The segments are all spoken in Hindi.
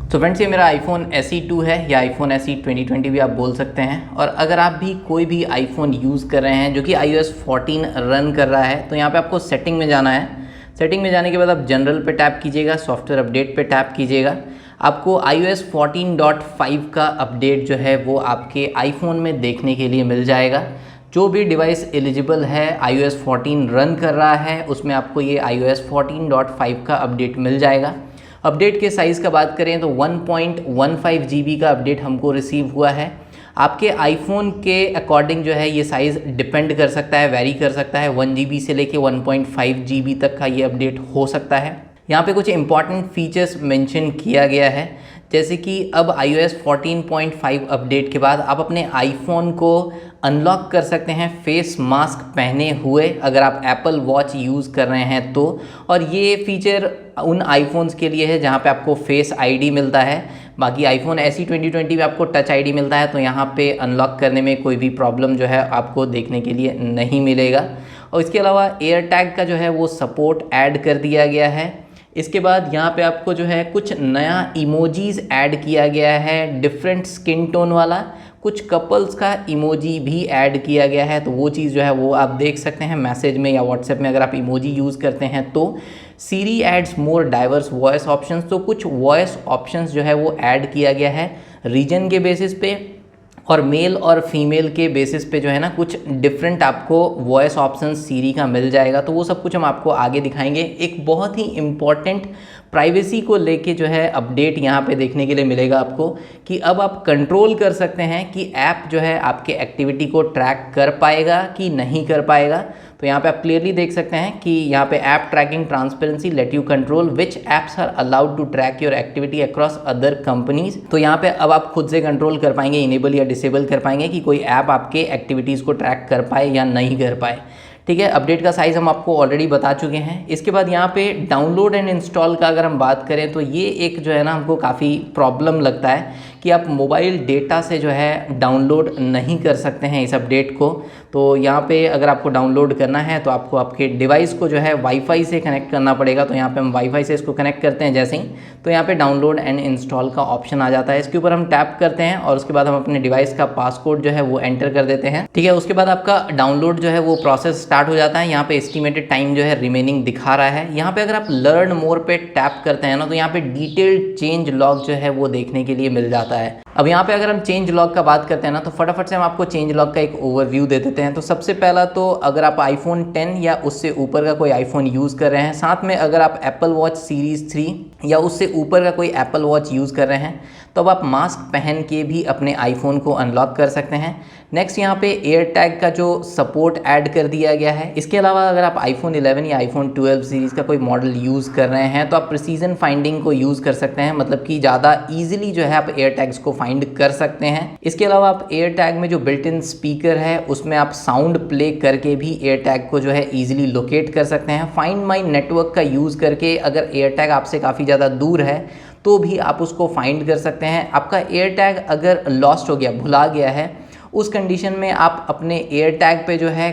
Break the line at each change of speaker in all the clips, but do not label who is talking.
तो फ्रेंड्स, ये मेरा आईफोन SE2 है या आईफोन SE 2020 भी आप बोल सकते हैं। और अगर आप भी कोई भी आईफोन यूज़ कर रहे हैं जो कि iOS 14 रन कर रहा है, तो यहाँ पे आपको सेटिंग में जाना है। सेटिंग में जाने के बाद आप जनरल पे टैप कीजिएगा, सॉफ्टवेयर अपडेट पे टैप कीजिएगा। आपको iOS 14.5 का अपडेट जो है वो आपके आईफोन में देखने के लिए मिल जाएगा। जो भी डिवाइस एलिजिबल है iOS 14 रन कर रहा है उसमें आपको ये iOS 14.5 का अपडेट मिल जाएगा। अपडेट के साइज़ का बात करें तो 1.15 GB का अपडेट हमको रिसीव हुआ है। आपके आईफोन के अकॉर्डिंग जो है ये साइज़ डिपेंड कर सकता है, वेरी कर सकता है। 1 GB से लेके 1.5 GB तक का ये अपडेट हो सकता है। यहाँ पे कुछ इंपॉर्टेंट फीचर्स मेंशन किया गया है, जैसे कि अब iOS 14.5 अपडेट के बाद आप अपने आईफोन को अनलॉक कर सकते हैं फेस मास्क पहने हुए, अगर आप एप्पल वॉच यूज़ कर रहे हैं तो। और ये फीचर उन आईफोन्स के लिए है जहाँ पे आपको फेस आईडी मिलता है। बाकी आईफोन SE 2020 में आपको टच आईडी मिलता है, तो यहाँ पे अनलॉक करने में कोई भी प्रॉब्लम जो है आपको देखने के लिए नहीं मिलेगा। और इसके अलावा एयर टैग का जो है वो सपोर्ट ऐड कर दिया गया है। इसके बाद यहाँ पे आपको जो है कुछ नया इमोजीज़ ऐड किया गया है, डिफरेंट स्किन टोन वाला। कुछ कपल्स का इमोजी भी ऐड किया गया है, तो वो चीज़ जो है वो आप देख सकते हैं मैसेज में या व्हाट्सएप में। अगर आप इमोजी यूज़ करते हैं तो Siri adds more diverse voice options, तो कुछ वॉइस ऑप्शंस जो है वो ऐड किया गया है रीजन के बेसिस पे, और मेल और फीमेल के बेसिस पे जो है ना कुछ डिफरेंट आपको वॉइस ऑप्शन सीरी का मिल जाएगा। तो वो सब कुछ हम आपको आगे दिखाएंगे। एक बहुत ही इम्पॉर्टेंट प्राइवेसी को लेके जो है अपडेट यहाँ पे देखने के लिए मिलेगा आपको, कि अब आप कंट्रोल कर सकते हैं कि ऐप जो है आपके एक्टिविटी को ट्रैक कर पाएगा कि नहीं कर पाएगा। तो यहाँ पे आप क्लियरली देख सकते हैं कि यहाँ पे app tracking transparency let you control which apps are allowed to track your activity across other companies. तो यहाँ पे अब आप खुद से कंट्रोल कर पाएंगे, इनेबल या डिसेबल कर पाएंगे कि कोई ऐप आपके एक्टिविटीज़ को ट्रैक कर पाए या नहीं कर पाए। ठीक है, अपडेट का साइज़ हम आपको ऑलरेडी बता चुके हैं। इसके बाद यहाँ पे डाउनलोड एंड इंस्टॉल का अगर हम बात करें तो ये एक जो है ना हमको काफ़ी प्रॉब्लम लगता है कि आप मोबाइल डेटा से जो है डाउनलोड नहीं कर सकते हैं इस अपडेट को। तो यहाँ पे अगर आपको डाउनलोड करना है तो आपको आपके डिवाइस को जो है वाईफाई से कनेक्ट करना पड़ेगा। तो यहाँ पे हम वाईफाई से इसको कनेक्ट करते हैं जैसे ही, तो यहाँ पे डाउनलोड एंड इंस्टॉल का ऑप्शन आ जाता है। इसके ऊपर हम टैप करते हैं और उसके बाद हम अपने डिवाइस का पासकोड जो है वो एंटर कर देते हैं। ठीक है, उसके बाद आपका डाउनलोड जो है वो प्रोसेस स्टार्ट हो जाता है। यहाँ पे एस्टिमेटेड टाइम जो है रिमेनिंग दिखा रहा है। यहाँ पे अगर आप लर्न मोर पे टैप करते हैं ना, तो यहाँ पे डिटेल्ड चेंज लॉग जो है वो देखने के लिए मिल जाता है। अब यहाँ पे अगर हम चेंज लॉग का बात करते हैं ना, तो फटाफट से हम आपको चेंज लॉग का एक ओवरव्यू दे देते हैं। तो सबसे पहला तो अगर आप आईफोन 10 या उससे ऊपर का कोई आईफोन यूज़ कर रहे हैं, साथ में अगर आप एप्पल वॉच सीरीज़ 3 या उससे ऊपर का कोई एप्पल वॉच यूज़ कर रहे हैं, तो अब आप मास्क पहन के भी अपने आईफोन को अनलॉक कर सकते हैं। नेक्स्ट यहाँ पे एयर टैग का जो सपोर्ट ऐड कर दिया गया है। इसके अलावा अगर आप आईफोन 11 या आईफोन 12 सीरीज़ का कोई मॉडल यूज़ कर रहे हैं, तो आप प्रिसीजन फाइंडिंग को यूज़ कर सकते हैं, मतलब कि ज़्यादा ईजिली जो है आप एयर टैग्स को फाइंड कर सकते हैं। इसके अलावा आप एयर टैग में जो बिल्ट इन स्पीकर है उसमें आप साउंड प्ले करके भी एयर टैग को जो है ईजिली लोकेट कर सकते हैं। फाइंड माई नेटवर्क का यूज़ करके अगर एयर टैग आपसे काफ़ी ज़्यादा दूर है तो भी आप उसको फाइंड कर सकते हैं। आपका एयर टैग अगर लॉस्ट हो गया, भुला गया है, उस कंडीशन में आप अपने एयर टैग पे जो है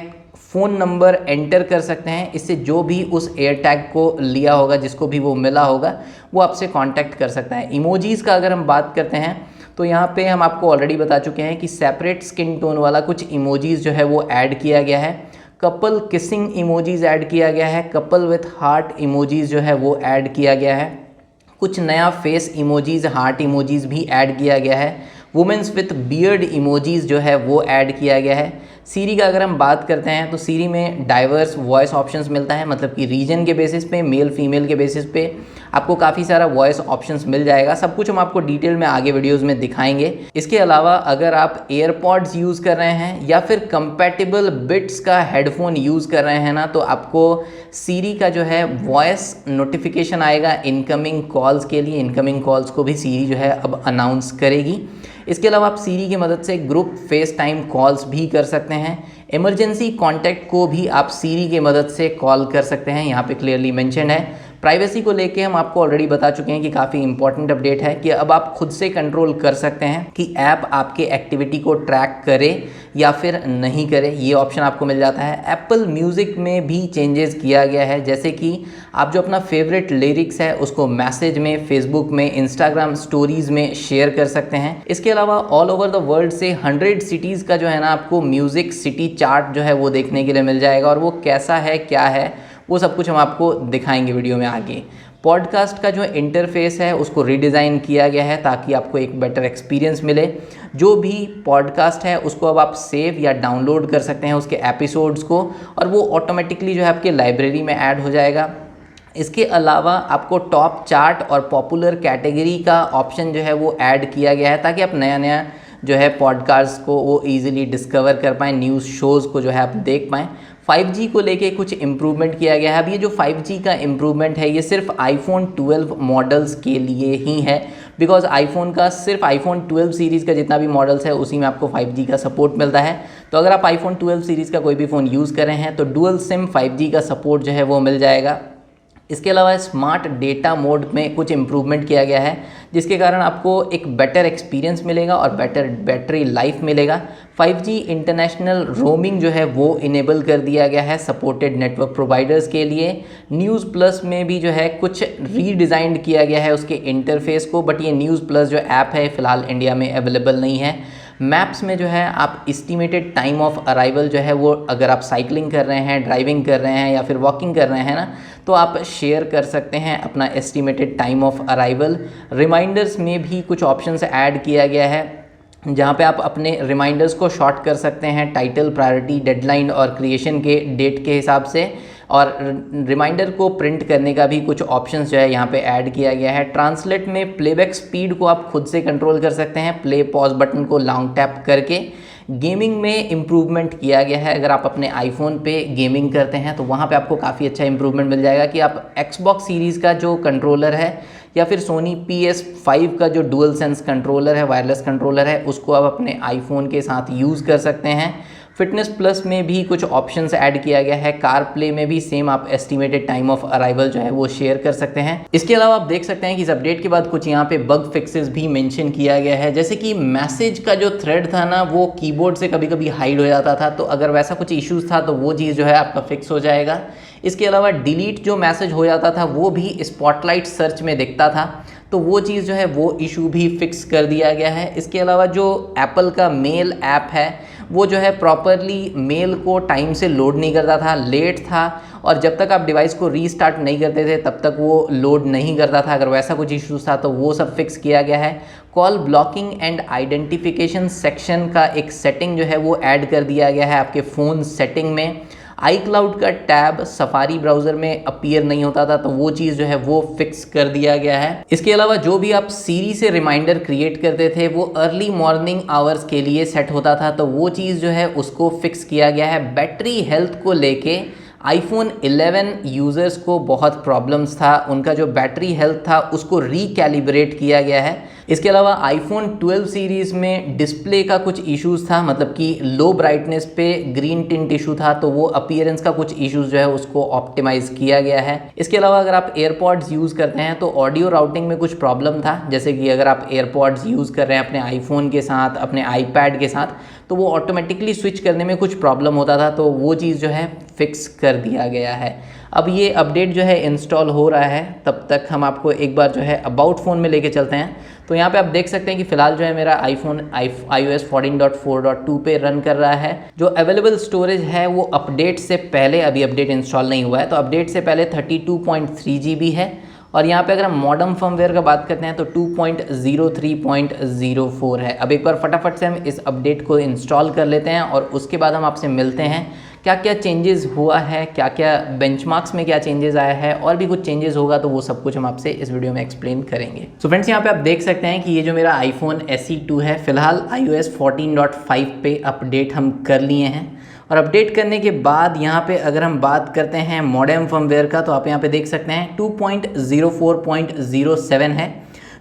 फ़ोन नंबर एंटर कर सकते हैं। इससे जो भी उस एयर टैग को लिया होगा, जिसको भी वो मिला होगा, वो आपसे कांटेक्ट कर सकता है। इमोजीज़ का अगर हम बात करते हैं तो यहाँ पे हम आपको ऑलरेडी बता चुके हैं कि सेपरेट स्किन टोन वाला कुछ इमोजीज़ जो है वो ऐड किया गया है। कपल किसिंग इमोजीज़ ऐड किया गया है। कपल विथ हार्ट इमोजीज़ जो है वो ऐड किया गया है। कुछ नया फेस इमोजीज़, हार्ट इमोजीज़ भी ऐड किया गया है। वुमेंस विथ बियर्ड इमोजीज़ जो है वो ऐड किया गया है। सीरी का अगर हम बात करते हैं तो सीरी में डाइवर्स वॉइस ऑप्शंस मिलता है, मतलब कि रीजन के बेसिस पे, मेल फीमेल के बेसिस पे आपको काफ़ी सारा वॉइस ऑप्शंस मिल जाएगा। सब कुछ हम आपको डिटेल में आगे वीडियोस में दिखाएंगे। इसके अलावा अगर आप एयरपॉड्स यूज़ कर रहे हैं या फिर कंपैटिबल बिट्स का हेडफोन यूज़ कर रहे हैं ना, तो आपको सीरी का जो है वॉइस नोटिफिकेशन आएगा इनकमिंग कॉल्स के लिए। इनकमिंग कॉल्स को भी सीरी जो है अब अनाउंस करेगी। इसके अलावा आप सीरी की मदद से ग्रुप फेस टाइम कॉल्स भी कर सकते हैं। इमरजेंसी कॉन्टैक्ट को भी आप सीरी की मदद से कॉल कर सकते हैं, यहाँ पे क्लियरली मेंशन है। प्राइवेसी को लेके हम आपको ऑलरेडी बता चुके हैं कि काफ़ी इंपॉर्टेंट अपडेट है कि अब आप खुद से कंट्रोल कर सकते हैं कि ऐप आपके एक्टिविटी को ट्रैक करे या फिर नहीं करे, ये ऑप्शन आपको मिल जाता है। एप्पल म्यूज़िक में भी चेंजेस किया गया है, जैसे कि आप जो अपना फेवरेट लिरिक्स है उसको मैसेज में, फेसबुक में, इंस्टाग्राम स्टोरीज़ में शेयर कर सकते हैं। इसके अलावा ऑल ओवर द वर्ल्ड से 100 सिटीज़ का जो है ना आपको म्यूज़िक सिटी चार्ट जो है वो देखने के लिए मिल जाएगा, और वो कैसा है, क्या है, वो सब कुछ हम आपको दिखाएंगे वीडियो में आगे। पॉडकास्ट का जो इंटरफेस है उसको रीडिज़ाइन किया गया है ताकि आपको एक बेटर एक्सपीरियंस मिले। जो भी पॉडकास्ट है उसको अब आप सेव या डाउनलोड कर सकते हैं उसके एपिसोड्स को, और वो ऑटोमेटिकली जो है आपके लाइब्रेरी में ऐड हो जाएगा। इसके अलावा आपको टॉप चार्ट और पॉपुलर कैटेगरी का ऑप्शन जो है वो ऐड किया गया है ताकि आप नया नया जो है पॉडकास्ट को वो इजीली डिस्कवर कर पाएँ, न्यूज़ शोज़ को जो है आप देख पाएँ। 5G को लेके कुछ इम्प्रूवमेंट किया गया है। अब ये जो 5G का इम्प्रूवमेंट है ये सिर्फ आईफोन 12 मॉडल्स के लिए ही है, बिकॉज आईफोन का सिर्फ आईफोन 12 सीरीज़ का जितना भी मॉडल्स है उसी में आपको 5G का सपोर्ट मिलता है। तो अगर आप आईफोन 12 सीरीज़ का कोई भी फ़ोन यूज़ कर रहे हैं तो डुअल सिम 5G का सपोर्ट जो है वो मिल जाएगा। इसके अलावा स्मार्ट डेटा मोड में कुछ इम्प्रूवमेंट किया गया है जिसके कारण आपको एक बेटर एक्सपीरियंस मिलेगा और बेटर बैटरी लाइफ मिलेगा। 5G इंटरनेशनल रोमिंग जो है वो इनेबल कर दिया गया है सपोर्टेड नेटवर्क प्रोवाइडर्स के लिए। न्यूज़ प्लस में भी जो है कुछ रीडिज़ाइंड किया गया है उसके इंटरफेस को, बट ये न्यूज़ प्लस जो ऐप है फ़िलहाल इंडिया में अवेलेबल नहीं है। मैप्स में जो है आप इस्टीमेटेड टाइम ऑफ अराइवल जो है वो अगर आप साइकिलिंग कर रहे हैं, ड्राइविंग कर रहे हैं या फिर वॉकिंग कर रहे हैं ना, तो आप शेयर कर सकते हैं अपना estimated time of arrival. Reminders में भी कुछ ऑप्शंस ऐड किया गया है जहाँ पे आप अपने रिमाइंडर्स को शॉर्ट कर सकते हैं टाइटल, प्रायोरिटी, डेडलाइन और क्रिएशन के डेट के हिसाब से, और रिमाइंडर को प्रिंट करने का भी कुछ ऑप्शंस जो है यहाँ पे ऐड किया गया है। ट्रांसलेट में प्लेबैक स्पीड को आप खुद से कंट्रोल कर सकते हैं प्ले पॉज बटन को लॉन्ग टैप करके। गेमिंग में इम्प्रूवमेंट किया गया है, अगर आप अपने आईफोन पे गेमिंग करते हैं तो वहाँ पे आपको काफ़ी अच्छा इम्प्रूवमेंट मिल जाएगा कि आप एक्सबॉक्स सीरीज़ का जो कंट्रोलर है या फिर सोनी PS5 का जो डुअल सेंस कंट्रोलर है, वायरलेस कंट्रोलर है, उसको आप अपने आईफोन के साथ यूज़ कर सकते हैं। फिटनेस प्लस में भी कुछ ऑप्शंस ऐड किया गया है। कार प्ले में भी सेम आप एस्टिमेटेड टाइम ऑफ अराइवल जो है वो शेयर कर सकते हैं। इसके अलावा आप देख सकते हैं कि इस अपडेट के बाद कुछ यहाँ पे बग फिक्सेस भी मेंशन किया गया है, जैसे कि मैसेज का जो थ्रेड था ना वो कीबोर्ड से कभी कभी हाइड हो जाता था, तो अगर वैसा कुछ इश्यूज़ था तो वो चीज़ जो है आपका फिक्स हो जाएगा। इसके अलावा डिलीट जो मैसेज हो जाता था वो भी स्पॉटलाइट सर्च में दिखता था, तो वो चीज़ जो है वो इशू भी फिक्स कर दिया गया है। इसके अलावा जो एप्पल का मेल ऐप है वो जो है प्रॉपरली मेल को टाइम से लोड नहीं करता था, लेट था, और जब तक आप डिवाइस को रीस्टार्ट नहीं करते थे तब तक वो लोड नहीं करता था। अगर वैसा कुछ इश्यूज था तो वो सब फिक्स किया गया है। Call blocking and identification section का एक सेटिंग जो है वो ऐड कर दिया गया है आपके फ़ोन सेटिंग में। iCloud का टैब सफारी ब्राउज़र में अपीयर नहीं होता था, तो वो चीज़ जो है वो फिक्स कर दिया गया है। इसके अलावा जो भी आप सीरी से रिमाइंडर क्रिएट करते थे वो अर्ली मॉर्निंग आवर्स के लिए सेट होता था, तो वो चीज़ जो है उसको फिक्स किया गया है। बैटरी हेल्थ को लेके आईफोन 11 यूज़र्स को बहुत प्रॉब्लम्स था, उनका जो बैटरी हेल्थ था उसको रिकैलिब्रेट किया गया है। इसके अलावा आईफोन 12 सीरीज़ में डिस्प्ले का कुछ इश्यूज़ था, मतलब कि लो ब्राइटनेस पे ग्रीन टिंट इशू था, तो वो अपीयरेंस का कुछ इश्यूज़ जो है उसको ऑप्टिमाइज़ किया गया है। इसके अलावा अगर आप एयरपॉड्स यूज़ करते हैं तो ऑडियो राउटिंग में कुछ प्रॉब्लम था, जैसे कि अगर आप एयरपॉड्स यूज़ कर रहे हैं अपने आईफोन के साथ, अपने आईपैड के साथ, तो वो ऑटोमेटिकली स्विच करने में कुछ प्रॉब्लम होता था, तो वो चीज़ जो है फिक्स कर दिया गया है। अब ये अपडेट जो है इंस्टॉल हो रहा है, तब तक हम आपको एक बार जो है अबाउट फ़ोन में लेके चलते हैं। तो यहाँ पे आप देख सकते हैं कि फ़िलहाल जो है मेरा आईफोन iOS 14.4.2 पे रन कर रहा है। जो अवेलेबल स्टोरेज है वो अपडेट से पहले, अभी अपडेट इंस्टॉल नहीं हुआ है, तो अपडेट से पहले 32.3 GB है। और यहाँ पे अगर हम मॉडर्न फर्मवेयर का बात करते हैं तो 2.03.04 है। अब एक बार फटाफट से हम इस अपडेट को इंस्टॉल कर लेते हैं और उसके बाद हम आपसे मिलते हैं क्या क्या चेंजेस हुआ है, क्या क्या बेंचमार्क्स में क्या चेंजेस आया है, और भी कुछ चेंजेस होगा तो वो सब कुछ हम आपसे इस वीडियो में एक्सप्लेन करेंगे। सो फ्रेंड्स, यहाँ पे आप देख सकते हैं कि ये जो मेरा आईफोन SE2 है, फिलहाल iOS 14.5 पे अपडेट हम कर लिए हैं। और अपडेट करने के बाद यहाँ पे अगर हम बात करते हैं मॉडर्न फर्मवेयर का, तो आप यहाँ पे देख सकते हैं 2.04.07 है,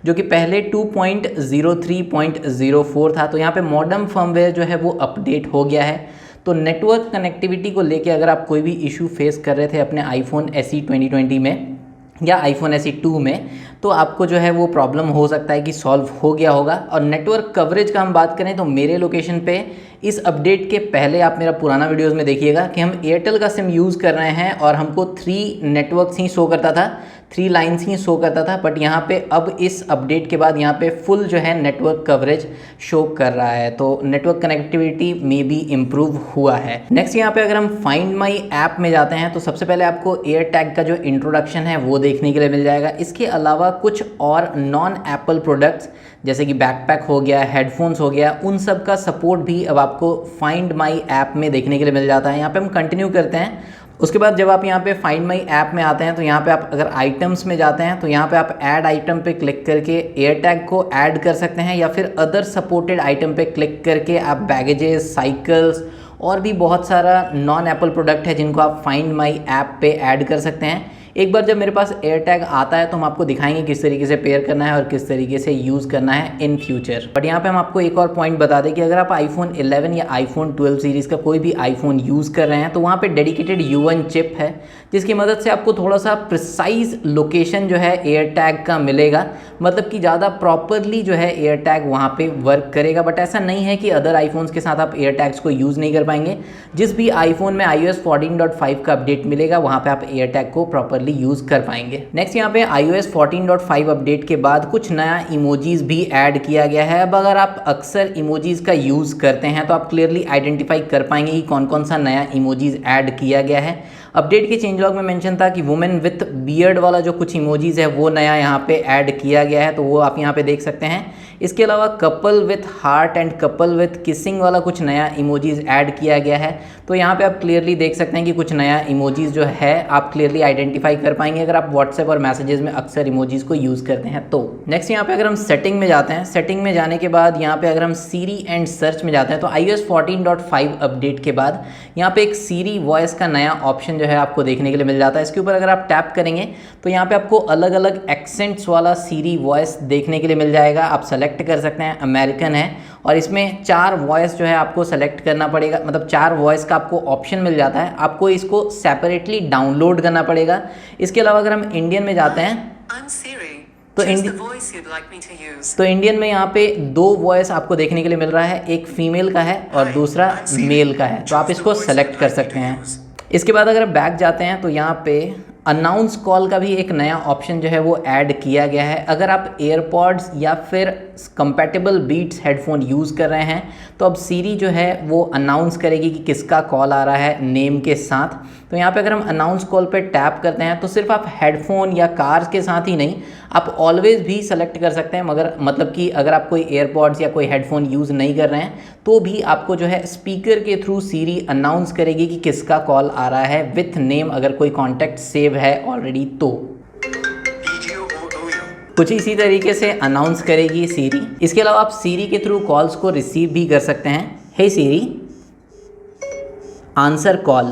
जो कि पहले 2.03.04 था। तो यहाँ पे मॉडर्न फर्मवेयर जो है वो अपडेट हो गया है। तो नेटवर्क कनेक्टिविटी को लेके अगर आप कोई भी इशू फेस कर रहे थे अपने आईफोन SE 2020 में, या iPhone SE 2 में, तो आपको जो है वो प्रॉब्लम हो सकता है कि सॉल्व हो गया होगा। और नेटवर्क कवरेज का हम बात करें तो मेरे लोकेशन पे इस अपडेट के पहले आप मेरा पुराना वीडियोस में देखिएगा कि हम एयरटेल का सिम यूज़ कर रहे हैं और हमको 3 नेटवर्क्स ही शो करता था, 3 लाइन्स ही शो करता था। बट यहाँ पे अब इस अपडेट के बाद यहाँ पे फुल जो है नेटवर्क कवरेज शो कर रहा है, तो नेटवर्क कनेक्टिविटी में भी इम्प्रूव हुआ है। नेक्स्ट यहाँ पे अगर हम फाइंड माई ऐप में जाते हैं तो सबसे पहले आपको एयर टैग का जो इंट्रोडक्शन है वो देखने के लिए मिल जाएगा। इसके अलावा कुछ और नॉन एप्पल प्रोडक्ट्स जैसे कि बैकपैक हो गया, हेडफोन्स हो गया, उन सब का सपोर्ट भी अब आपको फाइंड माई ऐप में देखने के लिए मिल जाता है। यहाँ पे हम कंटिन्यू करते हैं। उसके बाद जब आप यहाँ पे फाइंड माई ऐप में आते हैं तो यहाँ पे आप अगर आइटम्स में जाते हैं तो यहाँ पे आप ऐड आइटम पे क्लिक करके एयर टैग को ऐड कर सकते हैं, या फिर अदर सपोर्टेड आइटम पे क्लिक करके आप बैगेजेस, साइकिल्स और भी बहुत सारा नॉन एप्पल प्रोडक्ट है जिनको आप फाइंड माई ऐप पे ऐड कर सकते हैं। एक बार जब मेरे पास एयर टैग आता है तो हम आपको दिखाएंगे किस तरीके से पेयर करना है और किस तरीके से यूज़ करना है इन फ्यूचर। बट यहाँ पे हम आपको एक और पॉइंट बता दें कि अगर आप iPhone 11 या iPhone 12 सीरीज़ का कोई भी आईफोन यूज़ कर रहे हैं तो वहाँ पे डेडिकेटेड U1 चिप है जिसकी मदद से आपको थोड़ा सा प्रिसाइज लोकेशन जो है एयर टैग का मिलेगा, मतलब कि ज़्यादा प्रॉपरली जो है एयर टैग वहाँ पे वर्क करेगा। बट ऐसा नहीं है कि अदर आईफोन्स के साथ आप एयर टैग्स को यूज़ नहीं कर पाएंगे। जिस भी आईफोन में iOS 14.5 का अपडेट मिलेगा वहाँ पे आप एयर टैग को प्रॉपरली यूज़ कर पाएंगे। नेक्स्ट यहाँ पे iOS 14.5 अपडेट के बाद कुछ नया इमोजीज भी ऐड किया गया है। अब अगर आप अक्सर इमोजीज का यूज़ करते हैं तो आप क्लियरली आइडेंटिफाई कर पाएंगे कि कौन कौन सा नया इमोजीज ऐड किया गया है। अपडेट के चेंज लॉग में मेंशन था कि वुमेन विथ बियर्ड वाला जो कुछ इमोजीज है वो नया यहाँ पे ऐड किया गया है, तो वो आप यहाँ पे देख सकते हैं। इसके अलावा couple with heart and couple with kissing वाला कुछ नया इमोजीज ऐड किया गया है, तो यहाँ पे आप क्लियरली देख सकते हैं कि कुछ नया इमोजीज जो है आप क्लियरली आइडेंटिफाई कर पाएंगे अगर आप व्हाट्सएप और मैसेजेस में अक्सर इमोजीज को यूज़ करते हैं। तो नेक्स्ट यहाँ पे अगर हम सेटिंग में जाते हैं, सेटिंग में जाने के बाद यहाँ पे अगर हम सीरी एंड सर्च में जाते हैं तो iOS 14.5 अपडेट के बाद यहाँ पे एक सीरी वॉइस का नया ऑप्शन जो है आपको देखने के लिए मिल जाता है। इसके ऊपर अगर आप टैप करेंगे तो यहाँ पे आपको अलग अलग एक्सेंट्स वाला सीरी वॉइस देखने के लिए मिल जाएगा। आप सेलेक्ट कर सकते हैं, अमेरिकन है और इसमें 4 वॉइस जो है आपको सेलेक्ट करना पड़ेगा, मतलब 4 वॉइस का आपको ऑप्शन मिल जाता है। आपको इसको सेपरेटली डाउनलोड करना पड़ेगा। इसके अलावा अगर हम इंडियन में जाते हैं तो इंडियन में यहाँ पे 2 वॉइस आपको देखने के लिए मिल रहा है, एक फीमेल का है और दूसरा मेल का है, तो आप इसको सेलेक्ट कर सकते हैं। इसके बाद अगर बैक जाते हैं तो यहाँ पे अनाउंस कॉल का भी एक नया ऑप्शन जो है वो ऐड किया गया है। अगर आप एयरपॉड्स या फिर कंपैटिबल बीट्स हेडफोन यूज़ कर रहे हैं तो अब सीरी जो है वो अनाउंस करेगी कि किसका कॉल आ रहा है नेम के साथ। तो यहाँ पे अगर हम अनाउंस कॉल पे टैप करते हैं तो सिर्फ आप हेडफोन या कार्स के साथ ही नहीं, आप ऑलवेज भी सेलेक्ट कर सकते हैं, मगर मतलब कि अगर आप कोई एयरपॉड्स या कोई हेडफोन यूज़ नहीं कर रहे हैं तो भी आपको जो है स्पीकर के थ्रू सीरी अनाउंस करेगी कि किसका कॉल आ रहा है विथ नेम, अगर कोई कॉन्टैक्ट सेव है ऑलरेडी तो कुछ इसी तरीके से अनाउंस करेगी सीरी। इसके अलावा आप सीरी के थ्रू कॉल्स को रिसीव भी कर सकते हैं। हे सीरी, आंसर कॉल।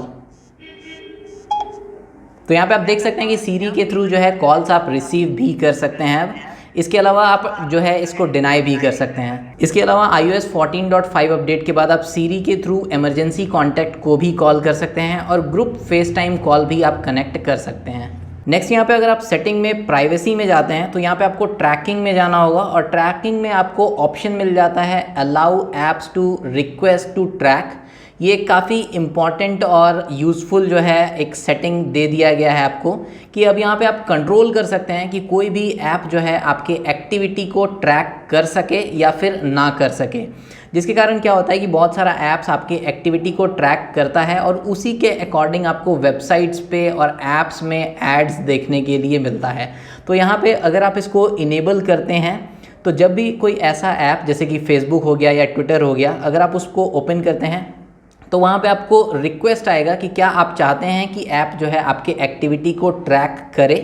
तो यहाँ पे आप देख सकते हैं कि सीरी के थ्रू जो है कॉल्स आप रिसीव भी कर सकते हैं। अब इसके अलावा आप जो है इसको डिनाई भी कर सकते हैं। इसके अलावा iOS 14.5 अपडेट के बाद आप सीरी के थ्रू इमरजेंसी कॉन्टैक्ट को भी कॉल कर सकते हैं और ग्रुप फेस टाइम कॉल भी आप कनेक्ट कर सकते हैं। नेक्स्ट यहाँ पे अगर आप सेटिंग में प्राइवेसी में जाते हैं तो यहाँ पे आपको ट्रैकिंग में जाना होगा और ट्रैकिंग में आपको ऑप्शन मिल जाता है allow apps to request to track. ये काफ़ी इम्पॉर्टेंट और यूज़फुल जो है एक सेटिंग दे दिया गया है आपको कि अब यहाँ पे आप कंट्रोल कर सकते हैं कि कोई भी ऐप जो है आपके एक्टिविटी को ट्रैक कर सके या फिर ना कर सके, जिसके कारण क्या होता है कि बहुत सारा ऐप्स आपके एक्टिविटी को ट्रैक करता है और उसी के अकॉर्डिंग आपको वेबसाइट्स पे और ऐप्स में एड्स देखने के लिए मिलता है। तो यहाँ पे अगर आप इसको इनेबल करते हैं तो जब भी कोई ऐसा ऐप जैसे कि फेसबुक हो गया या ट्विटर हो गया, अगर आप उसको ओपन करते हैं तो वहाँ पे आपको रिक्वेस्ट आएगा कि क्या आप चाहते हैं कि ऐप जो है आपके एक्टिविटी को ट्रैक करे।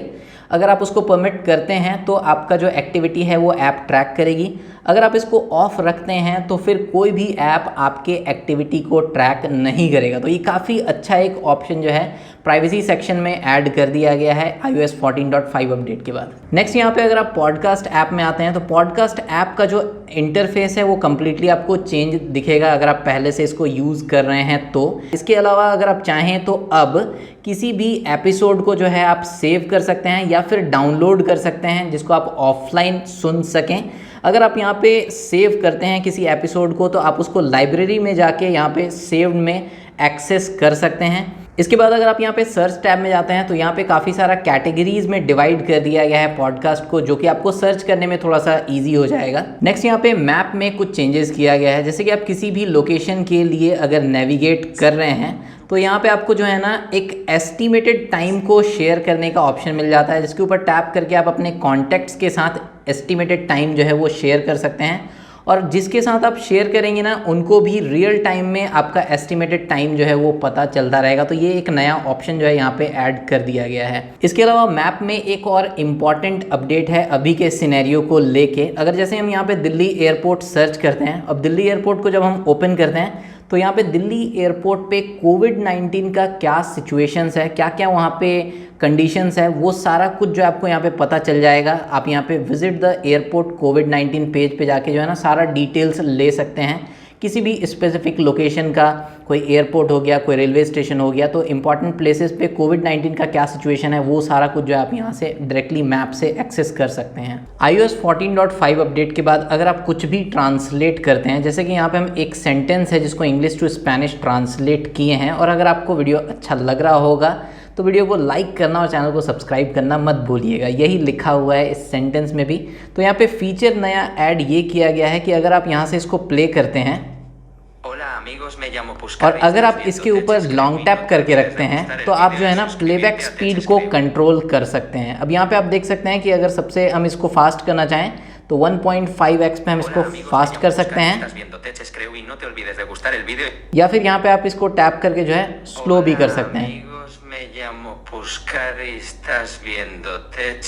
अगर आप उसको परमिट करते हैं तो आपका जो एक्टिविटी है वो ऐप ट्रैक करेगी। अगर आप इसको ऑफ रखते हैं तो फिर कोई भी ऐप आपके एक्टिविटी को ट्रैक नहीं करेगा। तो ये काफ़ी अच्छा एक ऑप्शन जो है प्राइवेसी सेक्शन में ऐड कर दिया गया है iOS 14.5 अपडेट के बाद। नेक्स्ट यहाँ पे अगर आप पॉडकास्ट ऐप में आते हैं तो पॉडकास्ट ऐप का जो इंटरफेस है वो कम्प्लीटली आपको चेंज दिखेगा अगर आप पहले से इसको यूज़ कर रहे हैं तो। इसके अलावा अगर आप चाहें तो अब किसी भी एपिसोड को जो है आप सेव कर सकते हैं या फिर डाउनलोड कर सकते हैं जिसको आप ऑफलाइन सुन सकें। अगर आप यहाँ पे सेव करते हैं किसी एपिसोड को तो आप उसको लाइब्रेरी में जाके यहाँ पे सेव्ड में एक्सेस कर सकते हैं। इसके बाद अगर आप यहाँ पे सर्च टैब में जाते हैं तो यहाँ पे काफ़ी सारा कैटेगरीज में डिवाइड कर दिया गया है पॉडकास्ट को, जो कि आपको सर्च करने में थोड़ा सा इजी हो जाएगा। नेक्स्ट यहाँ पे मैप में कुछ चेंजेस किया गया है, जैसे कि आप किसी भी लोकेशन के लिए अगर नेविगेट कर रहे हैं तो यहाँ पे आपको जो है ना एक एस्टिमेटेड टाइम को शेयर करने का ऑप्शन मिल जाता है, जिसके ऊपर टैप करके आप अपने कॉन्टैक्ट्स के साथ एस्टिमेटेड टाइम जो है वो शेयर कर सकते हैं, और जिसके साथ आप शेयर करेंगे ना उनको भी रियल टाइम में आपका एस्टिमेटेड टाइम जो है वो पता चलता रहेगा। तो ये एक नया ऑप्शन जो है यहाँ पे ऐड कर दिया गया है। इसके अलावा मैप में एक और इम्पॉर्टेंट अपडेट है अभी के सिनेरियो को लेके। अगर जैसे हम यहाँ पे दिल्ली एयरपोर्ट सर्च करते हैं, अब दिल्ली एयरपोर्ट को जब हम ओपन करते हैं तो यहाँ पे दिल्ली एयरपोर्ट पे कोविड-19 का क्या सिचुएशंस है, क्या क्या वहाँ पे कंडीशंस है, वो सारा कुछ जो है आपको यहाँ पे पता चल जाएगा। आप यहाँ पे visit the airport covid page पे जाके जो है ना सारा डिटेल्स ले सकते हैं। किसी भी स्पेसिफिक लोकेशन का, कोई एयरपोर्ट हो गया, कोई रेलवे स्टेशन हो गया, तो इंपॉर्टेंट प्लेसेस पे कोविड-19 का क्या सिचुएशन है वो सारा कुछ जो है आप यहाँ से डायरेक्टली मैप से एक्सेस कर सकते हैं। iOS 14.5 अपडेट के बाद अगर आप कुछ भी ट्रांसलेट करते हैं, जैसे कि यहाँ पे हम एक सेंटेंस है जिसको इंग्लिश टू स्पेनिश ट्रांसलेट किए हैं, और अगर आपको वीडियो अच्छा लग रहा होगा तो वीडियो को लाइक करना और चैनल को सब्सक्राइब करना मत भूलिएगा। यही लिखा हुआ है इस सेंटेंस में भी। तो यहाँ पे फीचर नया ऐड ये किया गया है कि अगर आप यहाँ से इसको प्ले करते हैं और अगर आप इसके ऊपर लॉन्ग टैप करके रखते हैं तो आप जो है ना प्लेबैक स्पीड को कंट्रोल कर सकते हैं। अब यहाँ पे आप देख सकते हैं कि अगर सबसे हम इसको फास्ट करना चाहें तो 1.5x पे हम इसको फास्ट कर सकते हैं, या फिर यहाँ पे आप इसको टैप करके जो है स्लो भी कर सकते हैं।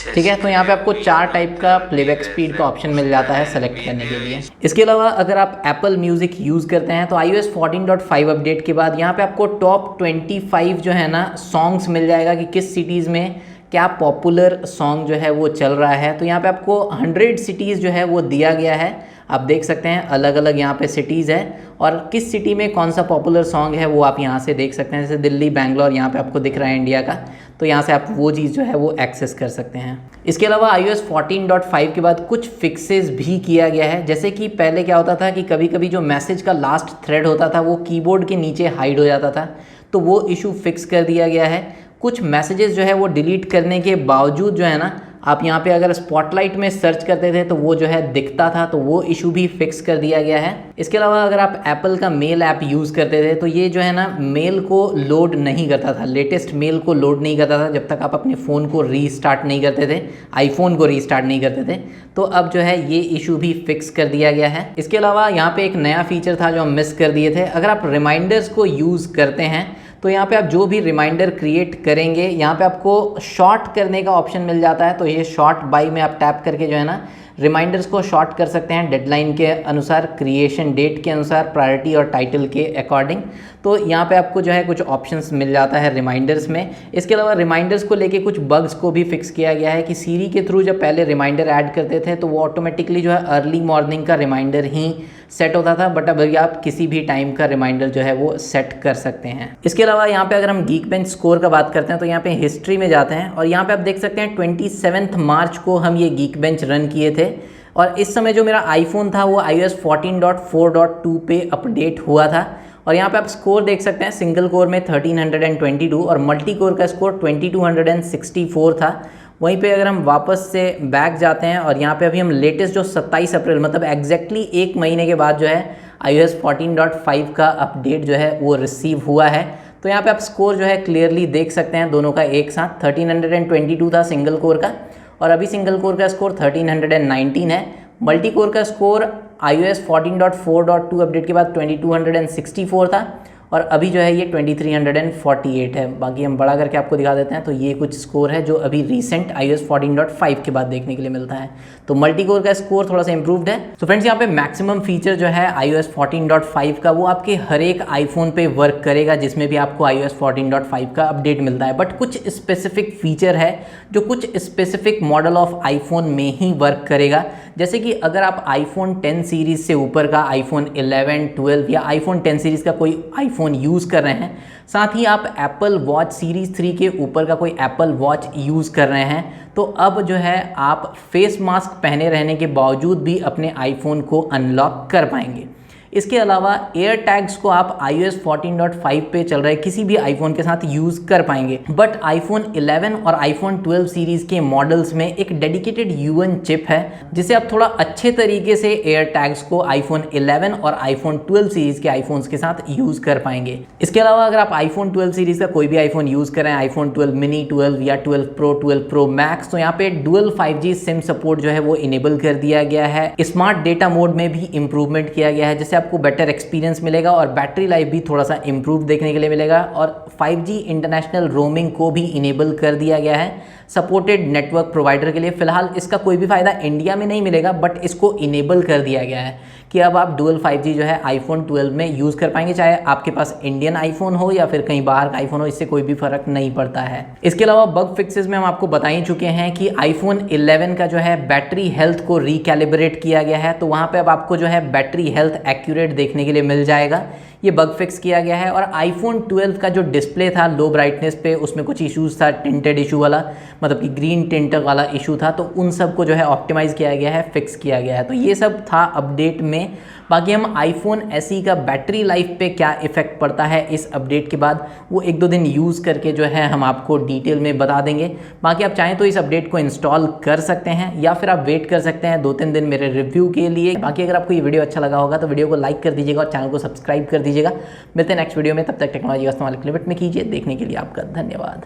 ठीक है, तो यहाँ पे आपको 4 टाइप का प्लेबैक स्पीड का ऑप्शन मिल जाता है सेलेक्ट करने के लिए। इसके अलावा अगर आप एप्पल म्यूजिक यूज़ करते हैं तो iOS 14.5 अपडेट के बाद यहाँ पे आपको टॉप 25 जो है ना सॉन्ग्स मिल जाएगा कि किस सिटीज़ में क्या पॉपुलर सॉन्ग जो है वो चल रहा है। तो यहाँ पे आपको 100 सिटीज़ जो है वो दिया गया है। आप देख सकते हैं अलग अलग यहाँ पे सिटीज़ है और किस सिटी में कौन सा पॉपुलर सॉन्ग है वो आप यहाँ से देख सकते हैं। जैसे दिल्ली, बैंगलोर यहाँ पे आपको दिख रहा है इंडिया का, तो यहाँ से आप वो चीज़ जो है वो एक्सेस कर सकते हैं। इसके अलावा iOS 14.5 के बाद कुछ फिक्सेस भी किया गया है, जैसे कि पहले क्या होता था कि कभी कभी जो मैसेज का लास्ट थ्रेड होता था वो कीबोर्ड के नीचे हाइड हो जाता था, तो वो इशू फिक्स कर दिया गया है। कुछ मैसेजेस जो है वो डिलीट करने के बावजूद जो है ना आप यहाँ पे अगर स्पॉटलाइट में सर्च करते थे तो वो जो है दिखता था, तो वो इशू भी फिक्स कर दिया गया है। इसके अलावा अगर आप एप्पल का मेल ऐप यूज़ करते थे तो ये जो है ना मेल को लोड नहीं करता था, लेटेस्ट मेल को लोड नहीं करता था जब तक आप अपने फ़ोन को रीस्टार्ट नहीं करते थे, आईफोन को रीस्टार्ट नहीं करते थे। तो अब जो है ये इशू भी फिक्स कर दिया गया है। इसके अलावा यहाँ पे एक नया फीचर था जो हम मिस कर दिए थे। अगर आप रिमाइंडर्स को यूज़ करते हैं तो यहाँ पे आप जो भी रिमाइंडर क्रिएट करेंगे यहाँ पे आपको शॉर्ट करने का ऑप्शन मिल जाता है। तो ये शॉर्ट बाय में आप टैप करके जो है ना रिमाइंडर्स को शॉर्ट कर सकते हैं डेडलाइन के अनुसार, क्रिएशन डेट के अनुसार, प्रायोरिटी और टाइटल के अकॉर्डिंग। तो यहाँ पे आपको जो है कुछ ऑप्शंस मिल जाता है रिमाइंडर्स में। इसके अलावा रिमाइंडर्स को लेके कुछ बग्स को भी फिक्स किया गया है कि सीरी के थ्रू जब पहले रिमाइंडर ऐड करते थे तो वो ऑटोमेटिकली जो है अर्ली मॉर्निंग का रिमाइंडर ही सेट होता था, बट अब आप किसी भी टाइम का रिमाइंडर जो है वो सेट कर सकते हैं। इसके अलावा यहाँ पे अगर हम Geekbench स्कोर का बात करते हैं तो यहाँ पे हिस्ट्री में जाते हैं और यहाँ पे आप देख सकते हैं 27 मार्च को हम ये Geekbench रन किए थे और इस समय जो मेरा आईफोन था वो iOS 14.4.2 पे अपडेट हुआ था। और यहाँ पे आप स्कोर देख सकते हैं, सिंगल कोर में 1322 और मल्टी कोर का स्कोर 2264 था। वहीं पे अगर हम वापस से बैक जाते हैं और यहाँ पे अभी हम लेटेस्ट जो 27 अप्रैल मतलब एग्जैक्टली 1 महीने के बाद जो है iOS 14.5 का अपडेट जो है वो रिसीव हुआ है। तो यहाँ पे आप स्कोर जो है क्लियरली देख सकते हैं दोनों का एक साथ। 1322 था सिंगल कोर का और अभी सिंगल कोर का स्कोर 1319 है। मल्टी कोर का स्कोर iOS 14.4.2 अपडेट के बाद 2264 था और अभी जो है ये 2348 है। बाकी हम बड़ा करके आपको दिखा देते हैं। तो ये कुछ स्कोर है जो अभी रीसेंट iOS 14.5 के बाद देखने के लिए मिलता है। तो मल्टी कोर का स्कोर थोड़ा सा इंप्रूव्ड है। तो फ्रेंड्स यहाँ पे मैक्सिमम फीचर जो है iOS 14.5 का वो आपके हर एक आईफोन पे वर्क करेगा जिसमें भी आपको iOS 14.5 का अपडेट मिलता है। बट कुछ स्पेसिफिक फीचर है जो कुछ स्पेसिफिक मॉडल ऑफ आईफोन में ही वर्क करेगा। जैसे कि अगर आप आईफोन 10 सीरीज़ से ऊपर का आईफोन 11, 12 या आईफोन 10 सीरीज़ का कोई आईफोन यूज़ कर रहे हैं, साथ ही आप एप्पल वॉच सीरीज़ 3 के ऊपर का कोई एप्पल वॉच यूज़ कर रहे हैं, तो तो अब जो है आप फेस मास्क पहने रहने के बावजूद भी अपने आईफोन को अनलॉक कर पाएंगे। इसके अलावा एयर टैग्स को आप iOS 14.5 पे चल रहे किसी भी आईफोन के साथ यूज़ कर पाएंगे, बट आईफोन 11 और आईफोन 12 सीरीज़ के मॉडल्स में एक डेडिकेटेड U1 चिप है, जिसे आप थोड़ा अच्छे तरीके से एयर टैग्स को आईफोन 11 और आईफोन 12 सीरीज़ के आईफोन्स के साथ यूज़ कर पाएंगे। इसके अलावा अगर आप आईफोन 12 सीरीज़ का कोई भी आईफोन यूज़ करें, आईफोन 12 मिनी, 12 या 12 प्रो, 12 प्रो मैक्स, तो यहाँ पे डुअल 5G सिम सपोर्ट जो है वो इनेबल कर दिया गया है। स्मार्ट डेटा मोड में भी इंप्रूवमेंट किया गया है, जिससे आपको बेटर एक्सपीरियंस मिलेगा और बैटरी लाइफ भी थोड़ा सा इंप्रूव देखने के लिए मिलेगा। और 5G इंटरनेशनल रोमिंग को भी इनेबल कर दिया गया है सपोर्टेड नेटवर्क प्रोवाइडर के लिए। फिलहाल इसका कोई भी फ़ायदा इंडिया में नहीं मिलेगा, बट इसको इनेबल कर दिया गया है कि अब आप डुअल 5G जो है आईफोन 12 में यूज़ कर पाएंगे, चाहे आपके पास इंडियन आईफोन हो या फिर कहीं बाहर का आईफोन हो, इससे कोई भी फ़र्क नहीं पड़ता है। इसके अलावा बग फिक्सेस में हम आपको बता ही चुके हैं कि आईफोन 11 का जो है बैटरी हेल्थ को रिकैलिब्रेट किया गया है, तो वहाँ पे अब आपको जो है बैटरी हेल्थ एक्यूरेट देखने के लिए मिल जाएगा। ये बग फिक्स किया गया है। और आईफोन 12 का जो डिस्प्ले था लो ब्राइटनेस पे, उसमें कुछ इश्यूज था, टिंटेड इशू वाला, मतलब कि ग्रीन टिंट वाला इशू था, तो उन सब को जो है ऑप्टिमाइज़ किया गया है, फिक्स किया गया है। तो ये सब था अपडेट में। बाकी हम आईफोन SE का बैटरी लाइफ पे क्या इफेक्ट पड़ता है इस अपडेट के बाद, वो 1-2 दिन यूज़ करके जो है हम आपको डिटेल में बता देंगे। बाकी आप चाहें तो इस अपडेट को इंस्टॉल कर सकते हैं या फिर आप वेट कर सकते हैं 2-3 दिन मेरे रिव्यू के लिए। बाकी अगर आपको ये वीडियो अच्छा लगा होगा तो वीडियो को लाइक कर दीजिएगा और चैनल को सब्सक्राइब कर दीजिएगा। मिलते हैं नेक्स्ट वीडियो में, तब तक टेक्नोलॉजी का इस्तेमाल लिमिट में कीजिए। देखने के लिए आपका धन्यवाद।